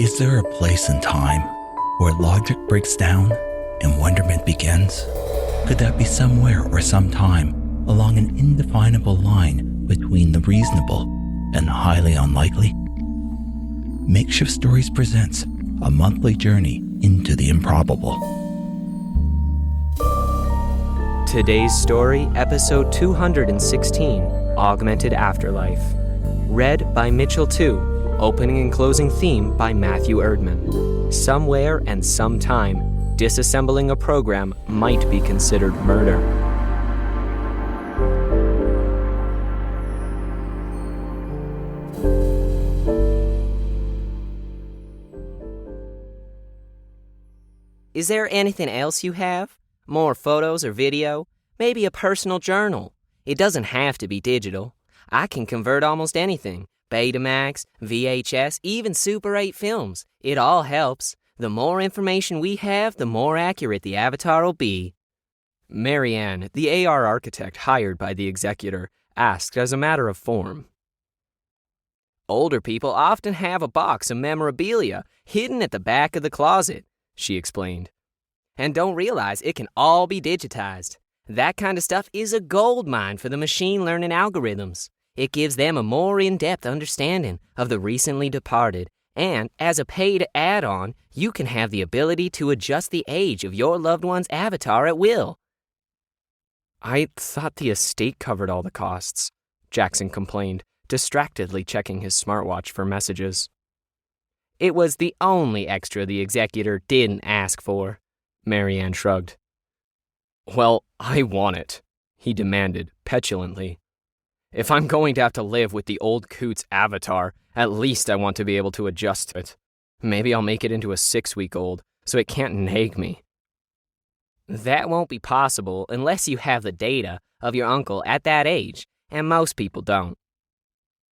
Is there a place in time where logic breaks down and wonderment begins? Could that be somewhere or sometime along an indefinable line between the reasonable and the highly unlikely? Makeshift Stories presents a monthly journey into the improbable. Today's story, episode 216, Augmented Afterlife. Read by Mitchel Tew, opening and closing theme by Matthew Erdmann. Somewhere and sometime, disassembling a program might be considered murder. Is there anything else you have? More photos or video? Maybe a personal journal? It doesn't have to be digital. I can convert almost anything. Betamax, VHS, even Super 8 films. It all helps. The more information we have, the more accurate the avatar will be. Marianne, the AR architect hired by the executor, asked as a matter of form. Older people often have a box of memorabilia hidden at the back of the closet, she explained, and don't realize it can all be digitized. That kind of stuff is a gold mine for the machine learning algorithms. It gives them a more in-depth understanding of the recently departed, and as a paid add-on, you can have the ability to adjust the age of your loved one's avatar at will. I thought the estate covered all the costs, Jackson complained, distractedly checking his smartwatch for messages. It was the only extra the executor didn't ask for, Marianne shrugged. Well, I want it, he demanded petulantly. If I'm going to have to live with the old coot's avatar, at least I want to be able to adjust to it. Maybe I'll make it into a 6-week-old, so it can't nag me. That won't be possible unless you have the data of your uncle at that age, and most people don't,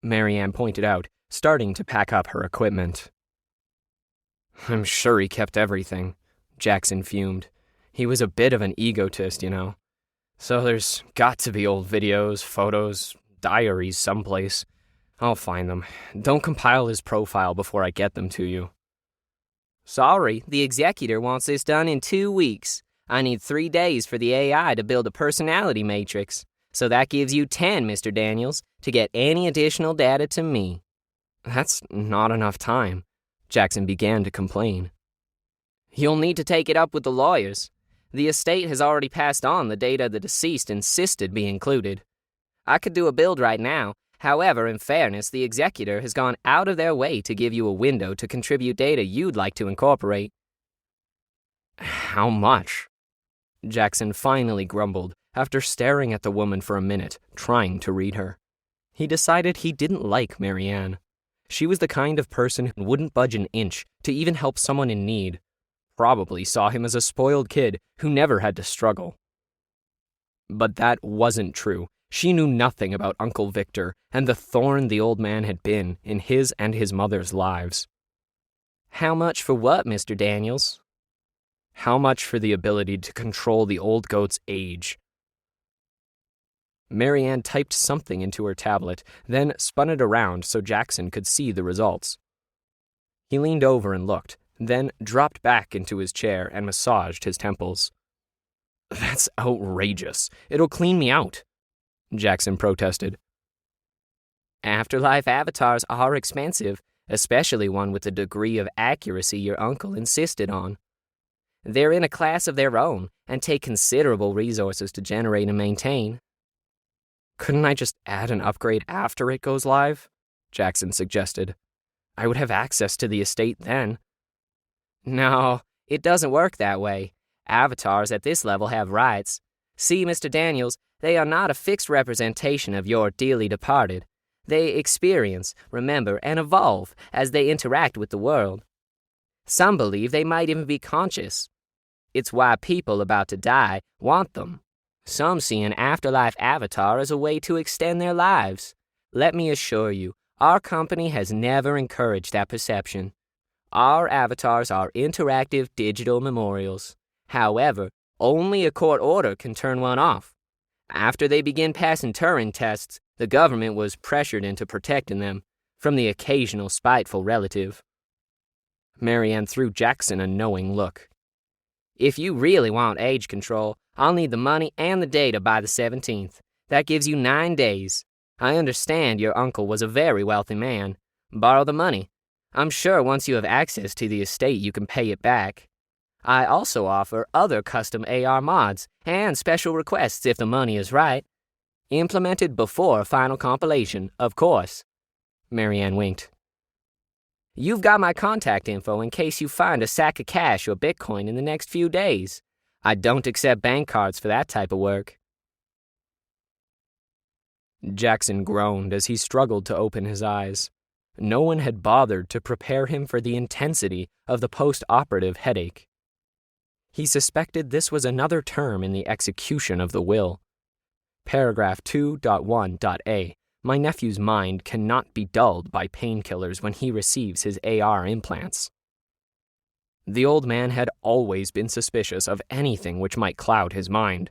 Marianne pointed out, starting to pack up her equipment. I'm sure he kept everything, Jackson fumed. He was a bit of an egotist, you know. So there's got to be old videos, photos, diaries someplace. I'll find them. Don't compile his profile before I get them to you. Sorry, the executor wants this done in 2 weeks. I need 3 days for the AI to build a personality matrix. So that gives you 10, Mr. Daniels, to get any additional data to me. That's not enough time, Jackson began to complain. You'll need to take it up with the lawyers. The estate has already passed on the data the deceased insisted be included. I could do a build right now. However, in fairness, the executor has gone out of their way to give you a window to contribute data you'd like to incorporate. How much? Jackson finally grumbled after staring at the woman for a minute, trying to read her. He decided he didn't like Marianne. She was the kind of person who wouldn't budge an inch to even help someone in need. Probably saw him as a spoiled kid who never had to struggle. But that wasn't true. She knew nothing about Uncle Victor and the thorn the old man had been in his and his mother's lives. How much for what, Mr. Daniels? How much for the ability to control the old goat's age? Marianne typed something into her tablet, then spun it around so Jackson could see the results. He leaned over and looked, then dropped back into his chair and massaged his temples. That's outrageous. It'll clean me out, Jackson protested. Afterlife avatars are expensive, especially one with the degree of accuracy your uncle insisted on. They're in a class of their own and take considerable resources to generate and maintain. Couldn't I just add an upgrade after it goes live? Jackson suggested. I would have access to the estate then. No, it doesn't work that way. Avatars at this level have rights. See, Mr. Daniels, they are not a fixed representation of your dearly departed. They experience, remember, and evolve as they interact with the world. Some believe they might even be conscious. It's why people about to die want them. Some see an afterlife avatar as a way to extend their lives. Let me assure you, our company has never encouraged that perception. Our avatars are interactive digital memorials. However, only a court order can turn one off. After they begin passing Turing tests, the government was pressured into protecting them from the occasional spiteful relative. Marianne threw Jackson a knowing look. If you really want age control, I'll need the money and the data by the 17th. That gives you 9 days. I understand your uncle was a very wealthy man. Borrow the money. I'm sure once you have access to the estate, you can pay it back. I also offer other custom AR mods and special requests if the money is right. Implemented before final compilation, of course. Marianne winked. You've got my contact info in case you find a sack of cash or Bitcoin in the next few days. I don't accept bank cards for that type of work. Jackson groaned as he struggled to open his eyes. No one had bothered to prepare him for the intensity of the post-operative headache. He suspected this was another term in the execution of the will. Paragraph 2.1.a. My nephew's mind cannot be dulled by painkillers when he receives his AR implants. The old man had always been suspicious of anything which might cloud his mind.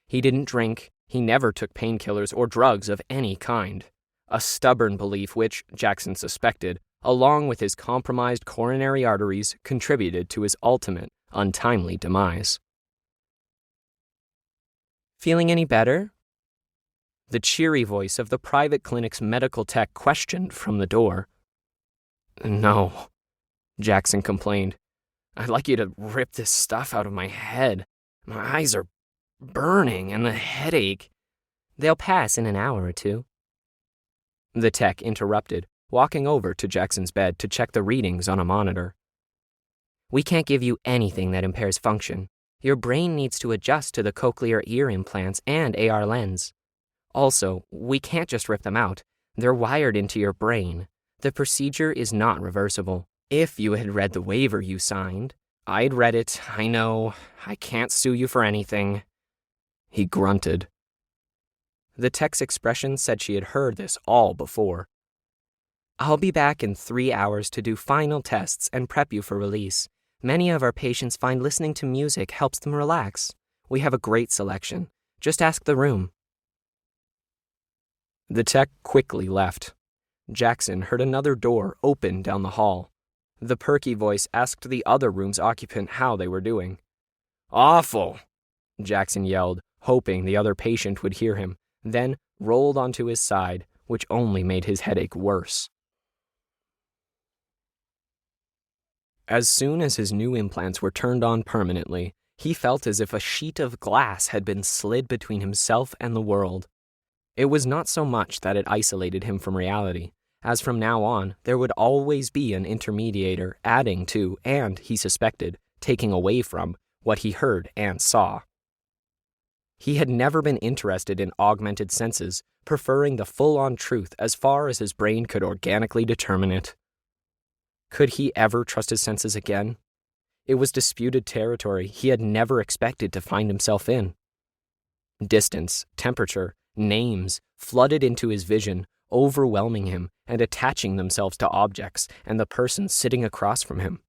He didn't drink, he never took painkillers or drugs of any kind. A stubborn belief which, Jackson suspected, along with his compromised coronary arteries, contributed to his ultimate, untimely demise. Feeling any better? The cheery voice of the private clinic's medical tech questioned from the door. No, Jackson complained. I'd like you to rip this stuff out of my head. My eyes are burning and the headache. They'll pass in an hour or two. The tech interrupted, walking over to Jackson's bed to check the readings on a monitor. We can't give you anything that impairs function. Your brain needs to adjust to the cochlear ear implants and AR lens. Also, we can't just rip them out. They're wired into your brain. The procedure is not reversible. If you had read the waiver you signed, I'd read it, I know. I can't sue you for anything. He grunted. The tech's expression said she had heard this all before. I'll be back in 3 hours to do final tests and prep you for release. Many of our patients find listening to music helps them relax. We have a great selection. Just ask the room. The tech quickly left. Jackson heard another door open down the hall. The perky voice asked the other room's occupant how they were doing. Awful, Jackson yelled, hoping the other patient would hear him, then rolled onto his side, which only made his headache worse. As soon as his new implants were turned on permanently, he felt as if a sheet of glass had been slid between himself and the world. It was not so much that it isolated him from reality, as from now on there would always be an intermediator adding to, and, he suspected, taking away from, what he heard and saw. He had never been interested in augmented senses, preferring the full-on truth as far as his brain could organically determine it. Could he ever trust his senses again? It was disputed territory he had never expected to find himself in. Distance, temperature, names flooded into his vision, overwhelming him and attaching themselves to objects and the person sitting across from him.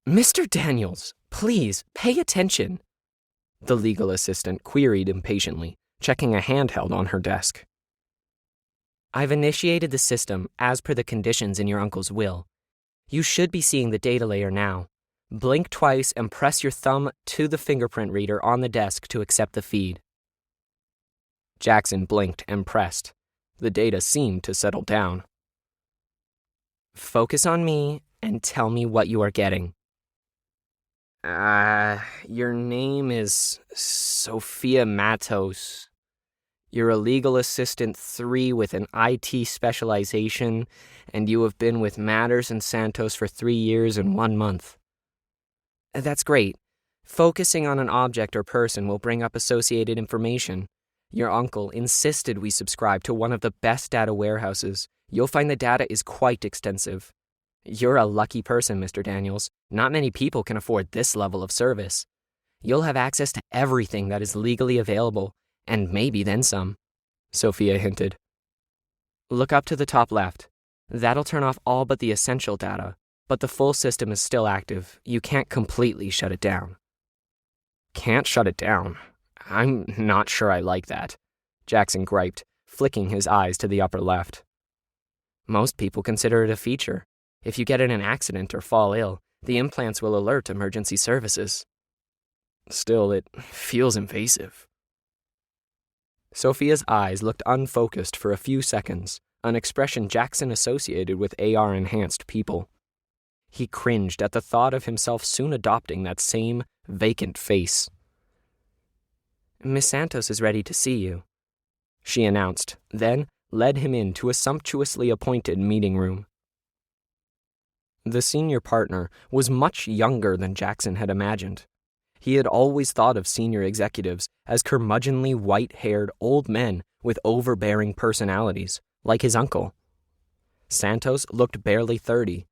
Mr. Daniels, please, pay attention, the legal assistant queried impatiently, checking a handheld on her desk. I've initiated the system as per the conditions in your uncle's will. You should be seeing the data layer now. Blink twice and press your thumb to the fingerprint reader on the desk to accept the feed. Jackson blinked and pressed. The data seemed to settle down. Focus on me and tell me what you are getting. Your name is Sophia Matos. You're a legal assistant 3 with an IT specialization, and you have been with Matters and Santos for 3 years and 1 month. That's great. Focusing on an object or person will bring up associated information. Your uncle insisted we subscribe to one of the best data warehouses. You'll find the data is quite extensive. You're a lucky person, Mr. Daniels. Not many people can afford this level of service. You'll have access to everything that is legally available, and maybe then some, Sophia hinted. Look up to the top left. That'll turn off all but the essential data, but the full system is still active. You can't completely shut it down. Can't shut it down? I'm not sure I like that, Jackson griped, flicking his eyes to the upper left. Most people consider it a feature. If you get in an accident or fall ill, the implants will alert emergency services. Still, it feels invasive. Sophia's eyes looked unfocused for a few seconds, an expression Jackson associated with AR-enhanced people. He cringed at the thought of himself soon adopting that same vacant face. "Miss Santos is ready to see you," she announced, then led him into a sumptuously appointed meeting room. The senior partner was much younger than Jackson had imagined. He had always thought of senior executives as curmudgeonly, white-haired old men with overbearing personalities, like his uncle. Santos looked barely 30,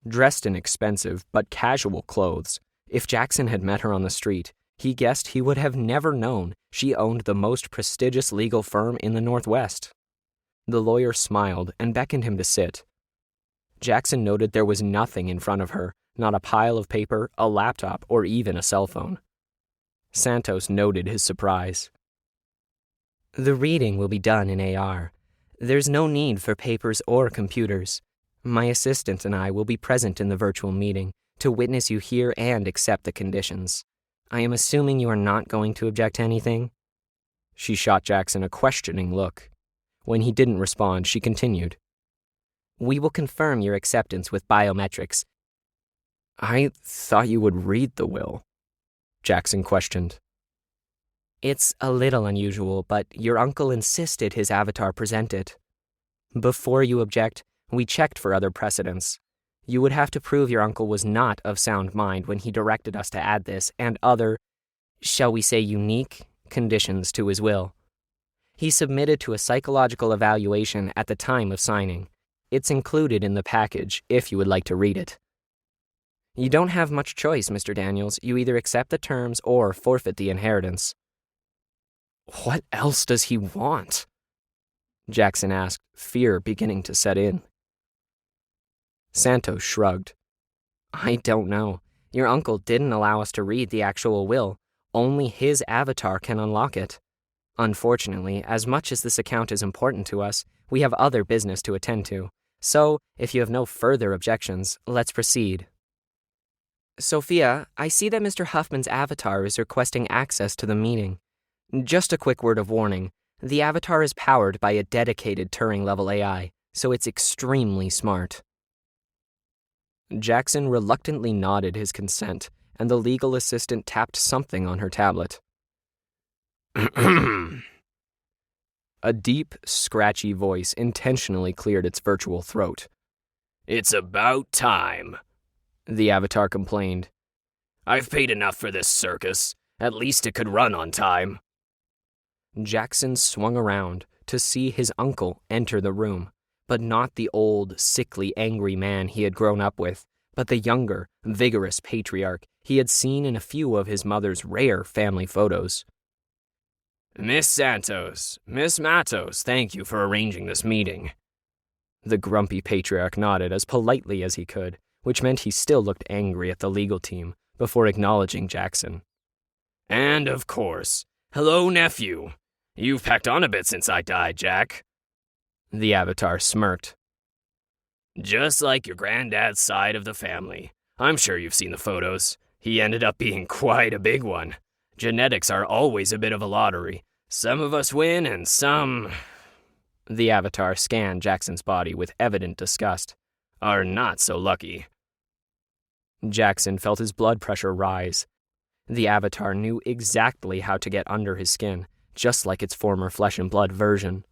dressed in expensive but casual clothes. If Jackson had met her on the street, he guessed he would have never known she owned the most prestigious legal firm in the Northwest. The lawyer smiled and beckoned him to sit. Jackson noted there was nothing in front of her, not a pile of paper, a laptop, or even a cell phone. Santos noted his surprise. "The reading will be done in AR. There's no need for papers or computers. My assistant and I will be present in the virtual meeting to witness you hear and accept the conditions. I am assuming you are not going to object to anything?" She shot Jackson a questioning look. When he didn't respond, she continued. "We will confirm your acceptance with biometrics." "I thought you would read the will," Jackson questioned. "It's a little unusual, but your uncle insisted his avatar present it. Before you object, we checked for other precedents. You would have to prove your uncle was not of sound mind when he directed us to add this and other, shall we say unique, conditions to his will. He submitted to a psychological evaluation at the time of signing. It's included in the package if you would like to read it. You don't have much choice, Mr. Daniels. You either accept the terms or forfeit the inheritance." "What else does he want?" Jackson asked, fear beginning to set in. Santos shrugged. "I don't know. Your uncle didn't allow us to read the actual will. Only his avatar can unlock it. Unfortunately, as much as this account is important to us, we have other business to attend to. So, if you have no further objections, let's proceed." "Sophia, I see that Mr. Huffman's avatar is requesting access to the meeting. Just a quick word of warning. The avatar is powered by a dedicated Turing-level AI, so it's extremely smart." Jackson reluctantly nodded his consent, and the legal assistant tapped something on her tablet. A deep, scratchy voice intentionally cleared its virtual throat. "It's about time," the avatar complained. "I've paid enough for this circus. At least it could run on time." Jackson swung around to see his uncle enter the room, but not the old, sickly, angry man he had grown up with, but the younger, vigorous patriarch he had seen in a few of his mother's rare family photos. "Miss Santos, Miss Matos, thank you for arranging this meeting." The grumpy patriarch nodded as politely as he could, which meant he still looked angry at the legal team, before acknowledging Jackson. "And, of course, hello, nephew. You've packed on a bit since I died, Jack." The avatar smirked. "Just like your granddad's side of the family. I'm sure you've seen the photos. He ended up being quite a big one. Genetics are always a bit of a lottery. Some of us win and some..." The avatar scanned Jackson's body with evident disgust. "Are not so lucky." Jackson felt his blood pressure rise. The avatar knew exactly how to get under his skin, just like its former flesh and blood version.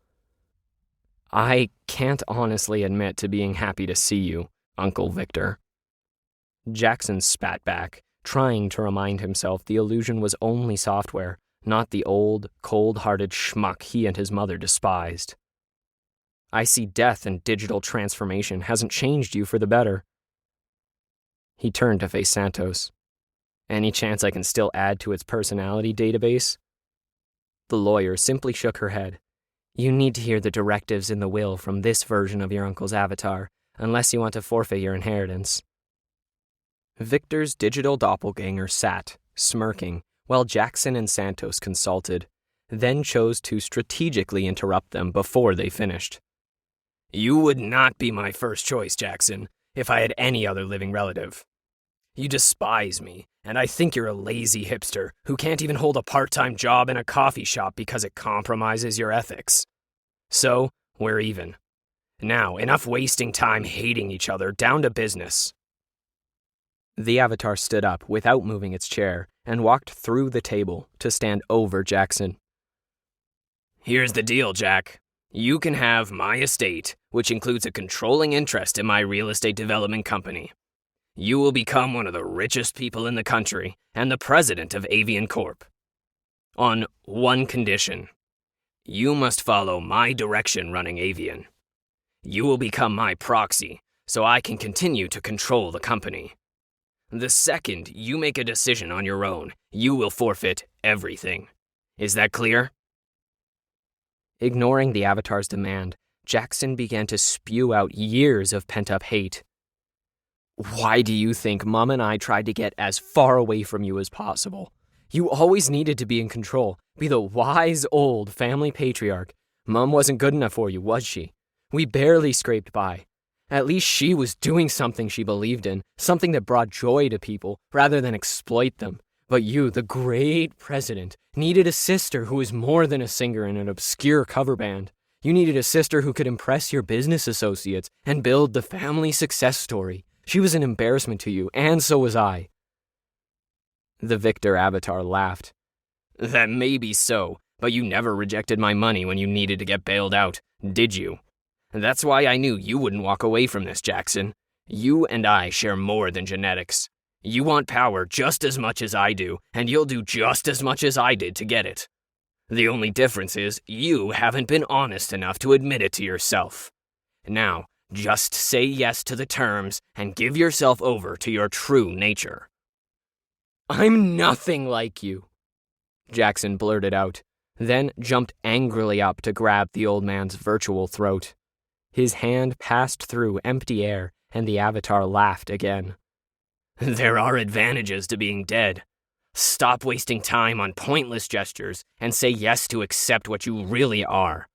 "I can't honestly admit to being happy to see you, Uncle Victor." Jackson spat back, trying to remind himself the illusion was only software, not the old, cold-hearted schmuck he and his mother despised. "I see death and digital transformation hasn't changed you for the better." He turned to face Santos. "Any chance I can still add to its personality database?" The lawyer simply shook her head. "You need to hear the directives in the will from this version of your uncle's avatar, unless you want to forfeit your inheritance." Victor's digital doppelganger sat, smirking, while Jackson and Santos consulted, then chose to strategically interrupt them before they finished. "You would not be my first choice, Jackson. if I had any other living relative. You despise me, and I think you're a lazy hipster who can't even hold a part-time job in a coffee shop because it compromises your ethics. So, we're even. Now, enough wasting time hating each other, down to business. The avatar stood up without moving its chair and walked through the table to stand over Jackson. Here's the deal, Jack. You can have my estate, which includes a controlling interest in my real estate development company. You will become one of the richest people in the country and the president of Avian Corp. On one condition. You must follow my direction running Avian. You will become my proxy, so I can continue to control the company. The second you make a decision on your own, you will forfeit everything. Is that clear? Ignoring the avatar's demand, Jackson began to spew out years of pent-up hate. Why do you think Mom and I tried to get as far away from you as possible? You always needed to be in control, be the wise old family patriarch. Mom wasn't good enough for you, was she? We barely scraped by. At least she was doing something she believed in, something that brought joy to people rather than exploit them. But you, the great president, needed a sister who was more than a singer in an obscure cover band. You needed a sister who could impress your business associates and build the family success story. She was an embarrassment to you, and so was I. The victor avatar laughed. That may be so, but you never rejected my money when you needed to get bailed out, did you? That's why I knew you wouldn't walk away from this, Jackson. You and I share more than genetics. You want power just as much as I do, and you'll do just as much as I did to get it. The only difference is you haven't been honest enough to admit it to yourself. Now, just say yes to the terms and give yourself over to your true nature. I'm nothing like you, Jackson blurted out, then jumped angrily up to grab the old man's virtual throat. His hand passed through empty air, and the avatar laughed again. There are advantages to being dead. Stop wasting time on pointless gestures and say yes to accept what you really are.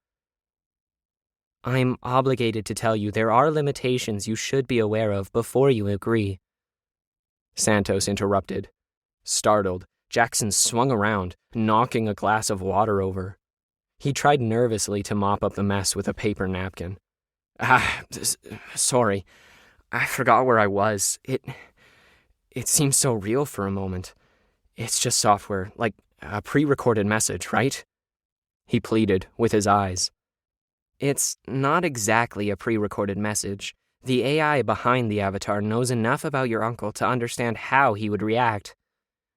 I'm obligated to tell you there are limitations you should be aware of before you agree. Santos interrupted. Startled, Jackson swung around, knocking a glass of water over. He tried nervously to mop up the mess with a paper napkin. Sorry. I forgot where I was. It seemed so real for a moment. It's just software, like a pre-recorded message, right? He pleaded with his eyes. It's not exactly a pre-recorded message. The AI behind the avatar knows enough about your uncle to understand how he would react.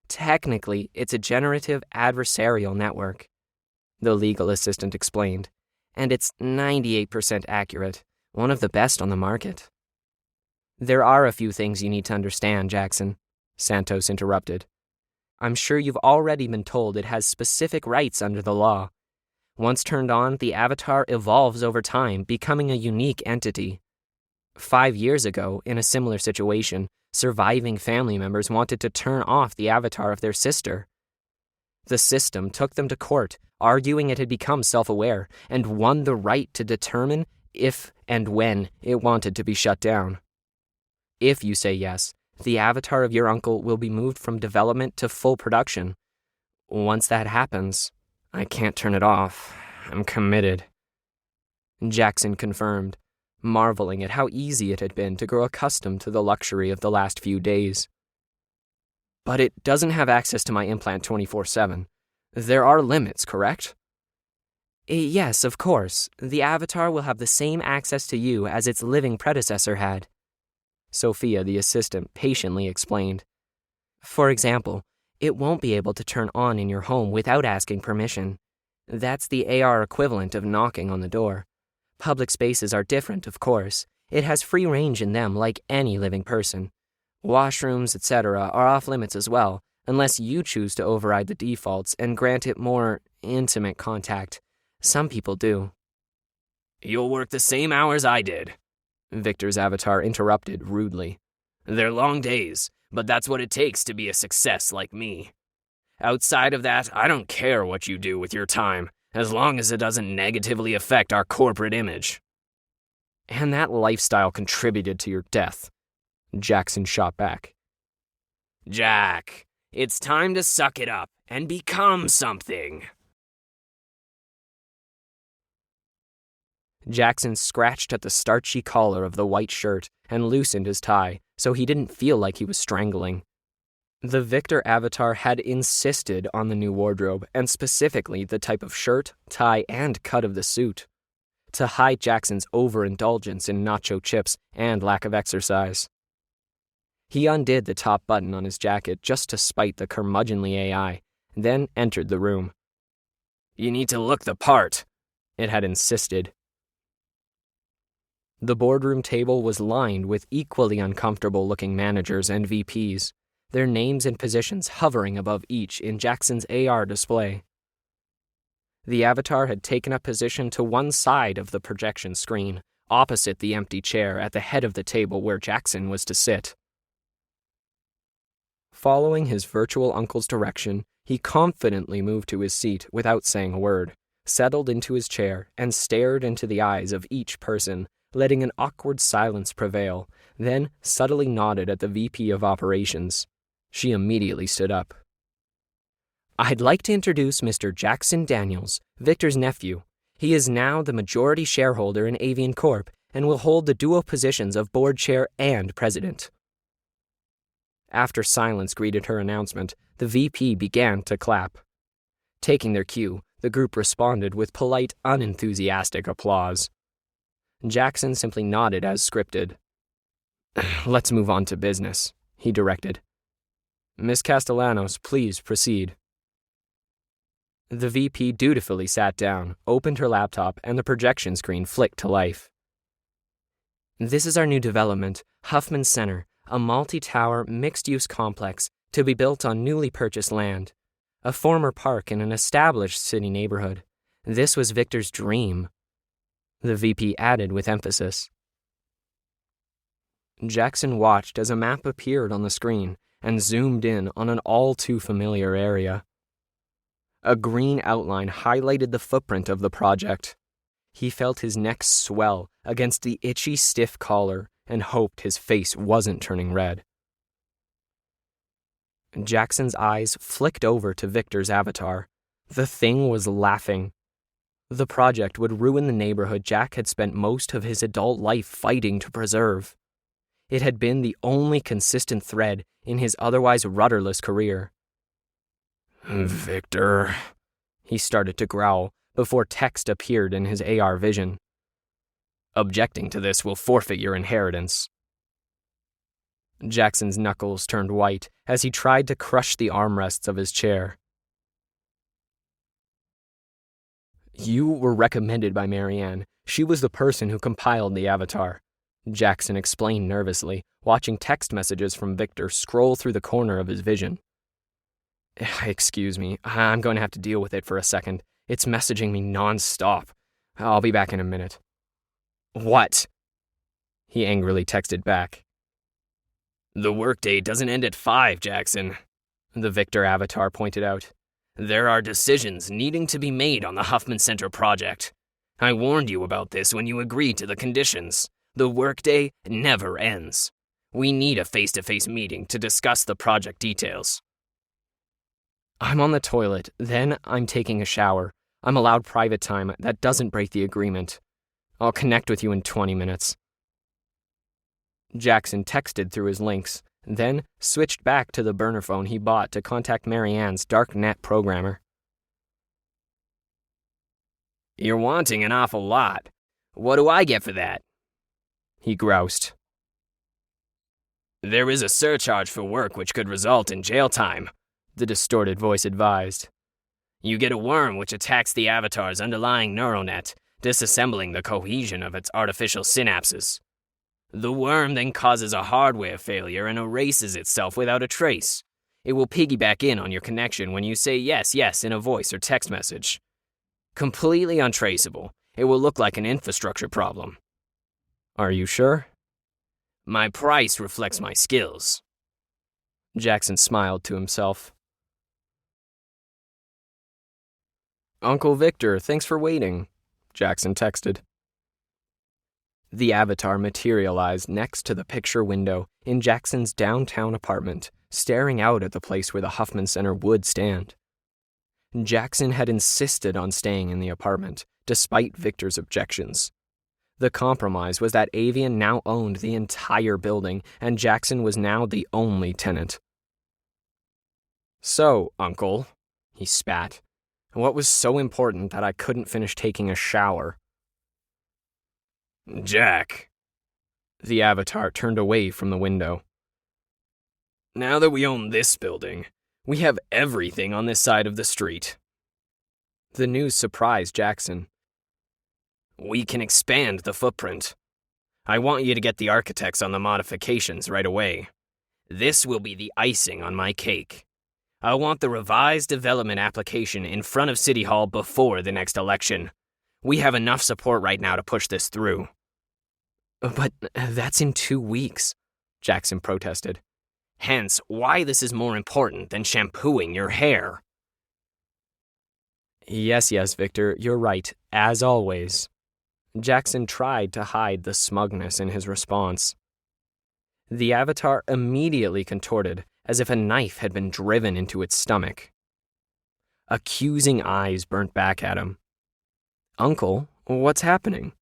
Technically, it's a generative adversarial network, the legal assistant explained, and it's 98% accurate, one of the best on the market. There are a few things you need to understand, Jackson, Santos interrupted. I'm sure you've already been told it has specific rights under the law. Once turned on, the avatar evolves over time, becoming a unique entity. 5 years ago, in a similar situation, surviving family members wanted to turn off the avatar of their sister. The system took them to court, arguing it had become self-aware, and won the right to determine if and when it wanted to be shut down. If you say yes, the avatar of your uncle will be moved from development to full production. Once that happens, I can't turn it off. I'm committed. Jackson confirmed, marveling at how easy it had been to grow accustomed to the luxury of the last few days. But it doesn't have access to my implant 24/7. There are limits, correct? Yes, of course. The avatar will have the same access to you as its living predecessor had. Sophia, the assistant, patiently explained. For example, it won't be able to turn on in your home without asking permission. That's the AR equivalent of knocking on the door. Public spaces are different, of course. It has free range in them like any living person. Washrooms, etc. are off limits as well, unless you choose to override the defaults and grant it more intimate contact. Some people do. You'll work the same hours I did, Victor's avatar interrupted rudely. They're long days, but that's what it takes to be a success like me. Outside of that, I don't care what you do with your time, as long as it doesn't negatively affect our corporate image. And that lifestyle contributed to your death, Jackson shot back. Jack, it's time to suck it up and become something. Jackson scratched at the starchy collar of the white shirt and loosened his tie so he didn't feel like he was strangling. The Victor avatar had insisted on the new wardrobe, and specifically the type of shirt, tie, and cut of the suit, to hide Jackson's overindulgence in nacho chips and lack of exercise. He undid the top button on his jacket just to spite the curmudgeonly AI, then entered the room. You need to look the part, it had insisted. The boardroom table was lined with equally uncomfortable-looking managers and VPs, their names and positions hovering above each in Jackson's AR display. The avatar had taken up position to one side of the projection screen, opposite the empty chair at the head of the table where Jackson was to sit. Following his virtual uncle's direction, he confidently moved to his seat without saying a word, settled into his chair, and stared into the eyes of each person, letting an awkward silence prevail, then subtly nodded at the VP of Operations. She immediately stood up. I'd like to introduce Mr. Jackson Daniels, Victor's nephew. He is now the majority shareholder in Avian Corp. And will hold the dual positions of board chair and president. After silence greeted her announcement, the VP began to clap. Taking their cue, the group responded with polite, unenthusiastic applause. Jackson simply nodded as scripted. Let's move on to business, he directed. Miss Castellanos, please proceed. The VP dutifully sat down, opened her laptop, and the projection screen flicked to life. This is our new development, Huffman Center, a multi-tower, mixed-use complex to be built on newly purchased land, a former park in an established city neighborhood. This was Victor's dream. The VP added with emphasis. Jackson watched as a map appeared on the screen and zoomed in on an all-too-familiar area. A green outline highlighted the footprint of the project. He felt his neck swell against the itchy, stiff collar and hoped his face wasn't turning red. Jackson's eyes flicked over to Victor's avatar. The thing was laughing. The project would ruin the neighborhood Jack had spent most of his adult life fighting to preserve. It had been the only consistent thread in his otherwise rudderless career. Victor, he started to growl before text appeared in his AR vision. Objecting to this will forfeit your inheritance. Jackson's knuckles turned white as he tried to crush the armrests of his chair. You were recommended by Marianne. She was the person who compiled the avatar, Jackson explained nervously, watching text messages from Victor scroll through the corner of his vision. Excuse me, I'm going to have to deal with it for a second. It's messaging me non-stop. I'll be back in a minute. What? He angrily texted back. The workday doesn't end at 5, Jackson, the Victor avatar pointed out. There are decisions needing to be made on the Huffman Center project. I warned you about this when you agreed to the conditions. The workday never ends. We need a face-to-face meeting to discuss the project details. I'm on the toilet, then I'm taking a shower. I'm allowed private time. That doesn't break the agreement. I'll connect with you in 20 minutes. Jackson texted through his links, then switched back to the burner phone he bought to contact Marianne's darknet programmer. You're wanting an awful lot. What do I get for that? He groused. There is a surcharge for work which could result in jail time, the distorted voice advised. You get a worm which attacks the avatar's underlying neural net, disassembling the cohesion of its artificial synapses. The worm then causes a hardware failure and erases itself without a trace. It will piggyback in on your connection when you say yes, yes in a voice or text message. Completely untraceable. It will look like an infrastructure problem. Are you sure? My price reflects my skills. Jackson smiled to himself. Uncle Victor, thanks for waiting, Jackson texted. The avatar materialized next to the picture window in Jackson's downtown apartment, staring out at the place where the Huffman Center would stand. Jackson had insisted on staying in the apartment, despite Victor's objections. The compromise was that Avian now owned the entire building, and Jackson was now the only tenant. "So, Uncle," he spat, "what was so important that I couldn't finish taking a shower?" "Jack." The avatar turned away from the window. "Now that we own this building, we have everything on this side of the street." The news surprised Jackson. "We can expand the footprint. I want you to get the architects on the modifications right away. This will be the icing on my cake. I want the revised development application in front of City Hall before the next election. We have enough support right now to push this through." "But that's in 2 weeks," Jackson protested. Hence, why this is more important than shampooing your hair. Yes, Victor, you're right, as always. Jackson tried to hide the smugness in his response. The avatar immediately contorted, as if a knife had been driven into its stomach. Accusing eyes burnt back at him. "Uncle, what's happening?"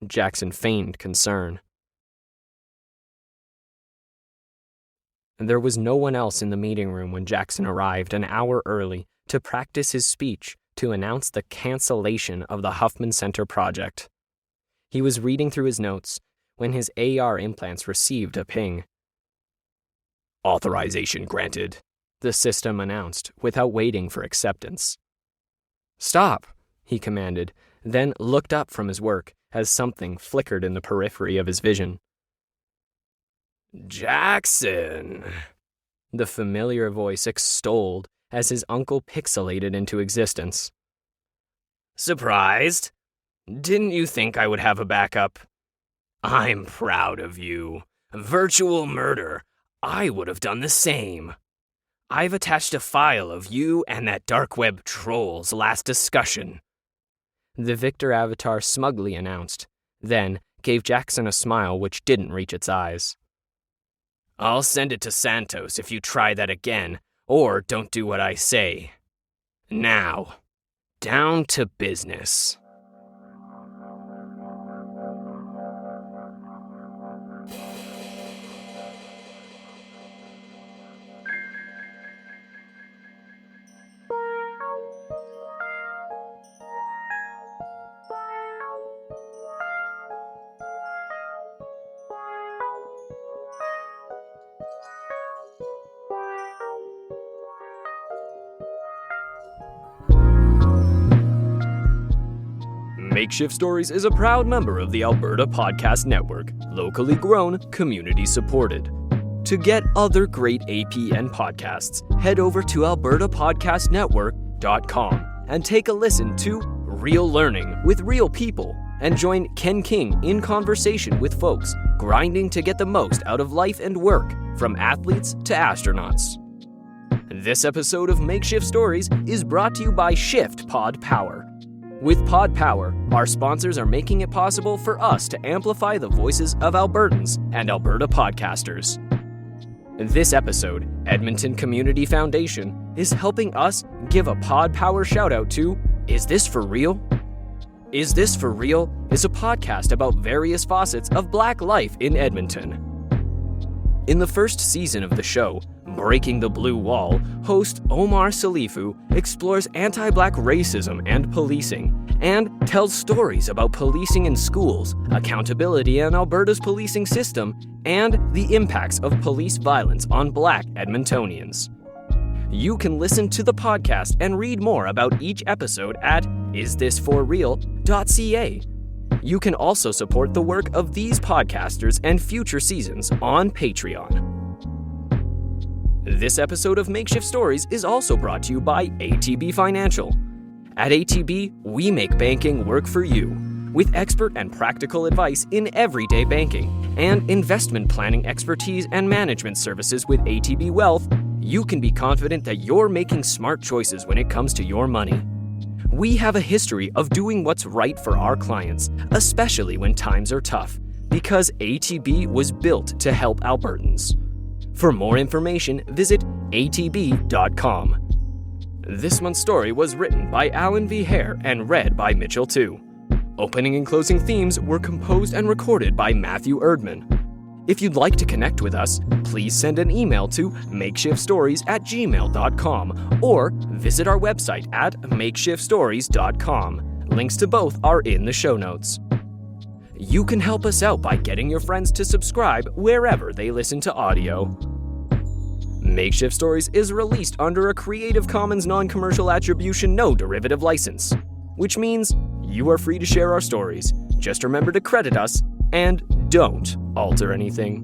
Jackson feigned concern. There was no one else in the meeting room when Jackson arrived an hour early to practice his speech to announce the cancellation of the Huffman Center project. He was reading through his notes when his AR implants received a ping. "Authorization granted," the system announced without waiting for acceptance. "Stop," he commanded, then looked up from his work as something flickered in the periphery of his vision. "Jackson," the familiar voice extolled as his uncle pixelated into existence. "Surprised? Didn't you think I would have a backup? I'm proud of you. Virtual murder. I would have done the same. I've attached a file of you and that dark web troll's last discussion," the Victor avatar smugly announced, then gave Jackson a smile which didn't reach its eyes. "I'll send it to Santos if you try that again, or don't do what I say. Now, down to business." Makeshift Stories is a proud member of the Alberta Podcast Network, locally grown, community supported. To get other great APN podcasts, head over to albertapodcastnetwork.com and take a listen to Real Learning with Real People and join Ken King in conversation with folks grinding to get the most out of life and work, from athletes to astronauts. This episode of Makeshift Stories is brought to you by Shift Pod Power. With Pod Power, our sponsors are making it possible for us to amplify the voices of Albertans and Alberta podcasters. This episode, Edmonton Community Foundation is helping us give a Pod Power shout-out to Is This For Real? Is This For Real is a podcast about various facets of Black life in Edmonton. In the first season of the show, Breaking the Blue Wall, host Omar Salifu explores anti-Black racism and policing, and tells stories about policing in schools, accountability in Alberta's policing system, and the impacts of police violence on Black Edmontonians. You can listen to the podcast and read more about each episode at isthisforreal.ca. You can also support the work of these podcasters and future seasons on Patreon. This episode of Makeshift Stories is also brought to you by ATB Financial. At ATB, we make banking work for you. With expert and practical advice in everyday banking and investment planning expertise and management services with ATB Wealth, you can be confident that you're making smart choices when it comes to your money. We have a history of doing what's right for our clients, especially when times are tough, because ATB was built to help Albertans. For more information, visit atb.com. This month's story was written by Alan V. Hare and read by Mitchel Tew. Opening and closing themes were composed and recorded by Matthew Erdmann. If you'd like to connect with us, please send an email to makeshiftstories@gmail.com or visit our website at makeshiftstories.com. Links to both are in the show notes. You can help us out by getting your friends to subscribe wherever they listen to audio. Makeshift Stories is released under a Creative Commons non-commercial attribution no derivative license, which means you are free to share our stories. Just remember to credit us and don't alter anything.